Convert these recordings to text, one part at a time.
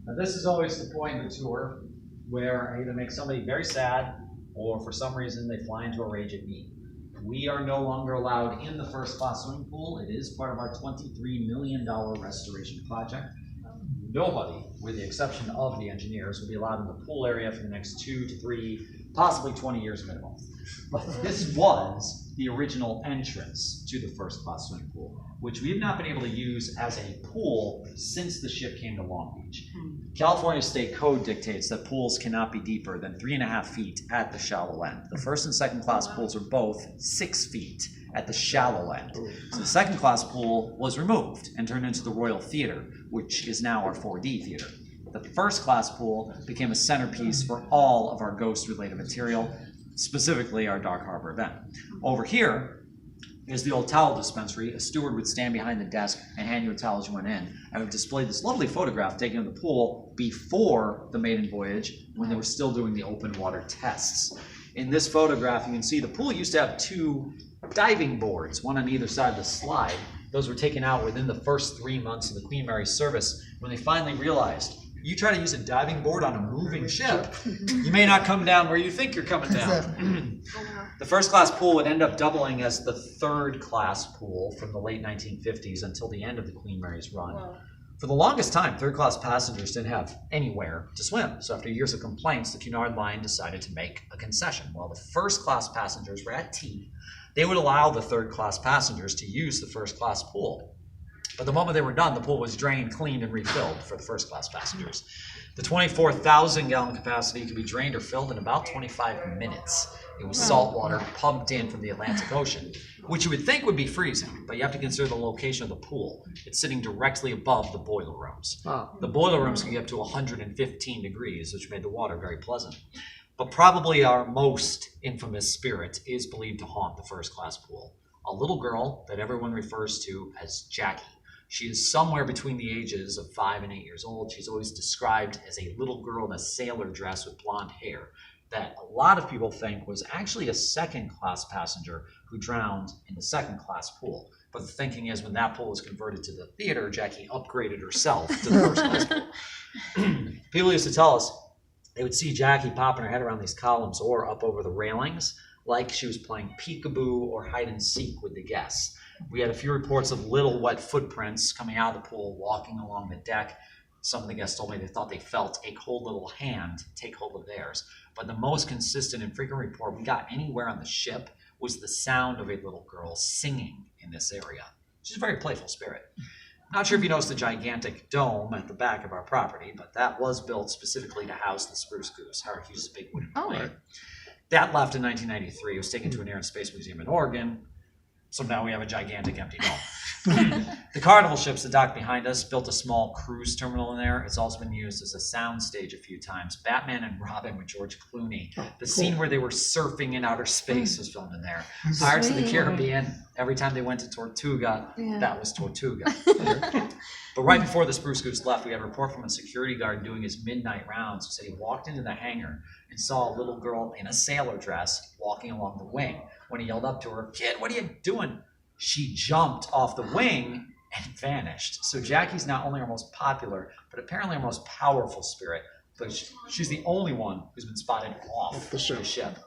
Now, this is always the point of the tour where I either make somebody very sad or for some reason they fly into a rage at me. We are no longer allowed in the first class swimming pool. It is part of our $23 million restoration project. Nobody, with the exception of the engineers, will be allowed in the pool area for the next 2 to 3, possibly 20 years minimum. But this was the original entrance to the first class swimming pool, which we have not been able to use as a pool since the ship came to Long Beach. California State Code dictates that pools cannot be deeper than 3.5 feet at the shallow end. The first and second class pools are both 6 feet at the shallow end. So the second class pool was removed and turned into the Royal Theater, which is now our 4D theater. The first class pool became a centerpiece for all of our ghost related material, specifically our Dark Harbor event. Over here is the old towel dispensary. A steward would stand behind the desk and hand you a towel as you went in. I would display this lovely photograph taken of the pool before the maiden voyage when they were still doing the open water tests. In this photograph, you can see the pool used to have 2 diving boards, one on either side of the slide. Those were taken out within the first 3 months of the Queen Mary's service when they finally realized you try to use a diving board on a moving ship, you may not come down where you think you're coming down. The first class pool would end up doubling as the third class pool from the late 1950s until the end of the Queen Mary's run. Wow. For the longest time, third class passengers didn't have anywhere to swim. So after years of complaints, the Cunard Line decided to make a concession. While the first class passengers were at tea, they would allow the third class passengers to use the first class pool. But the moment they were done, the pool was drained, cleaned, and refilled for the first class passengers. The 24,000 gallon capacity could be drained or filled in about 25 minutes. It was salt water pumped in from the Atlantic Ocean, which you would think would be freezing, but you have to consider the location of the pool. It's sitting directly above the boiler rooms. Wow. The boiler rooms can get up to 115 degrees, which made the water very pleasant. But probably our most infamous spirit is believed to haunt the first class pool. A little girl that everyone refers to as Jackie. She is somewhere between the ages of 5 and 8 years old. She's always described as a little girl in a sailor dress with blonde hair that a lot of people think was actually a second class passenger who drowned in the second class pool. But the thinking is when that pool was converted to the theater, Jackie upgraded herself to the first class pool. People used to tell us they would see Jackie popping her head around these columns or up over the railings like she was playing peekaboo or hide and seek with the guests. We had a few reports of little wet footprints coming out of the pool, walking along the deck. Some of the guests told me they thought they felt a cold little hand take hold of theirs. But the most consistent and frequent report we got anywhere on the ship was the sound of a little girl singing in this area. She's a very playful spirit. Not sure if you noticed the gigantic dome at the back of our property, but that was built specifically to house the Spruce Goose, Howard Hughes' big wooden plane. Right. That left in 1993. It was taken to an Air and Space Museum in Oregon. So now we have a gigantic empty dome. The Carnival ships that dock behind us built a small cruise terminal in there. It's also been used as a sound stage a few times. Batman and Robin with George Clooney. The scene where they were surfing in outer space was filmed in there. Pirates of the Caribbean, every time they went to Tortuga, that was Tortuga. But right before the Spruce Goose left, we had a report from a security guard doing his midnight rounds who said he walked into the hangar and saw a little girl in a sailor dress walking along the wing. When he yelled up to her, "Kid, what are you doing?" She jumped off the wing and vanished. So Jackie's not only our most popular, but apparently our most powerful spirit. But she's the only one who's been spotted off the ship.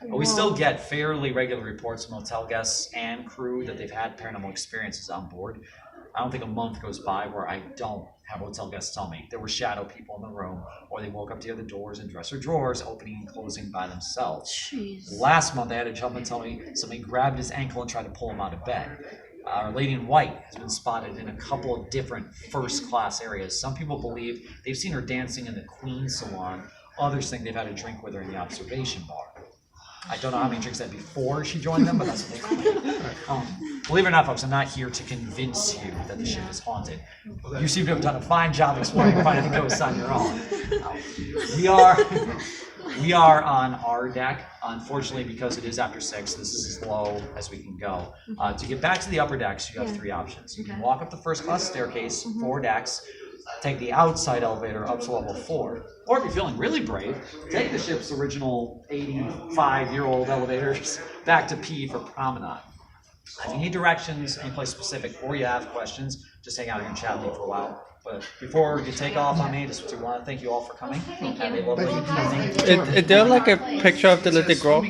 But we still get fairly regular reports from hotel guests and crew that they've had paranormal experiences on board. I don't think a month goes by where I don't have hotel guests tell me there were shadow people in the room, or they woke up to hear the doors and dresser drawers opening and closing by themselves. Jeez. Last month, I had a gentleman tell me somebody grabbed his ankle and tried to pull him out of bed. Our Lady in White has been spotted in a couple of different first-class areas. Some people believe they've seen her dancing in the Queen's Salon. Others think they've had a drink with her in the observation bar. I don't know how many drinks they had before she joined them, but that's what they claim. Believe it or not, folks, I'm not here to convince you that the ship is haunted. You seem to have done a fine job exploring and finding the ghosts on your own. We are on our deck. Unfortunately, because it is after 6, this is as low as we can go. To get back to the upper decks, you have 3 options. You can walk up the first class staircase, 4 decks, take the outside elevator up to level 4. Or if you're feeling really brave, take the ship's original 85-year-old elevators back to P for promenade. If you need directions, any place specific, or you have questions, just hang out here and chat with me for a while. But before you take off on me, just want to thank you all for coming. Have a lovely evening. Is there like a picture of the little girl?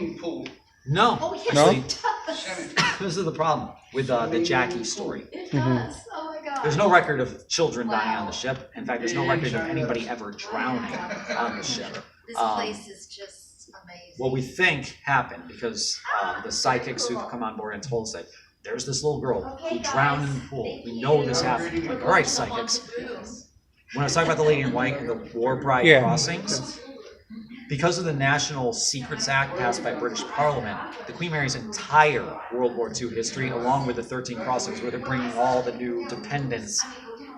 No, No? actually, this is the problem with the Jackie story. It does. Oh my god. There's no record of children dying on the ship. In fact, there's no record of anybody ever drowning on the ship. This place is just amazing. What we think happened because the psychics who've come on board and told us that there's this little girl who drowned in the pool. We know this happened. Like, all right, psychics. When I was talking about the Lady in White and the War Bride Yeah. crossings, because of the National Secrets Act passed by British Parliament, the Queen Mary's entire World War II history, along with the 13 crossings where they're bringing all the new dependents,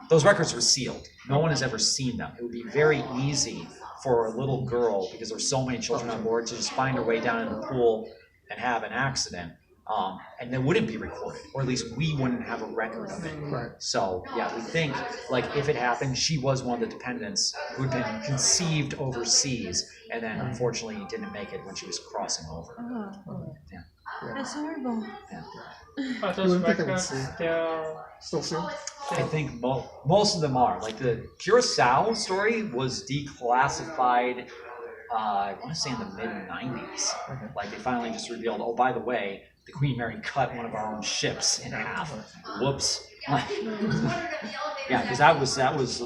those records were sealed. No one has ever seen them. It would be very easy for a little girl, because there's so many children on board, to just find her way down in the pool and have an accident. And it wouldn't be recorded, or at least we wouldn't have a record of it. Right. So, yeah, we think, like, if it happened, she was one of the dependents who had been conceived overseas, and then unfortunately didn't make it when she was crossing over. That's horrible. You Are those wouldn't think it would records, see. they're Still soon? I think most of them are. Like, the Curacao story was declassified, I want to say in the mid-90s. Like, they finally just revealed, oh, by the way, the Queen Mary cut one of our own ships in half. Whoops. Yeah, because that was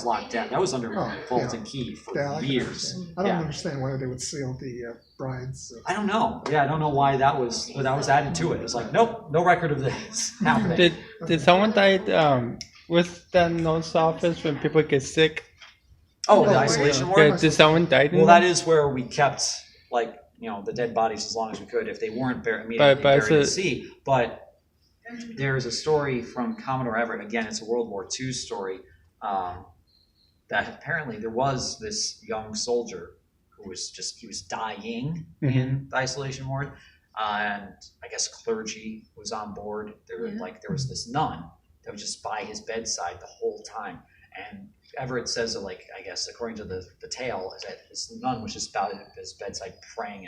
locked down. That was under vault and key for Yeah, I can years. understand. I don't understand why they would seal the brides. I don't know. Yeah, I don't know why that was added to it. It was like, nope, no record of this happening. Did someone die with the nose office when people get sick? Oh, the Oh, isolation yeah. ward? Yeah, did someone die? Well, that is where we kept, like, you know, the dead bodies as long as we could if they weren't immediately But buried in the it's sea. But there's a story from Commodore Everett. Again, it's a World War II story. That apparently there was this young soldier who was dying in the isolation ward. And I guess clergy was on board. There was this nun that was just by his bedside the whole time. And Everett says that, like, I guess according to the tale, is that this nun was just by his bedside praying,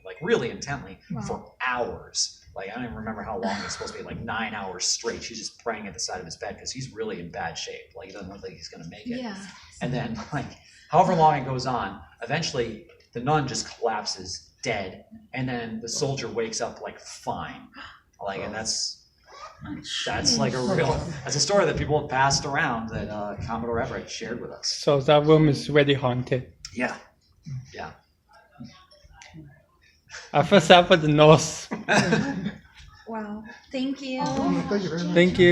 like, really intently for hours. Like, I don't even remember how long it's supposed to be, like 9 hours straight. She's just praying at the side of his bed because he's really in bad shape. Like, he doesn't look like he's going to make it. Yeah. And then, like, however long it goes on, eventually the nun just collapses dead. And then the soldier wakes up, like, fine. Like, and that's like that's a story that people have passed around that Commodore Everett shared with us. So that room is really haunted. Yeah. I feel sad for the nose. Wow. Thank you. Thank you very much. Thank you.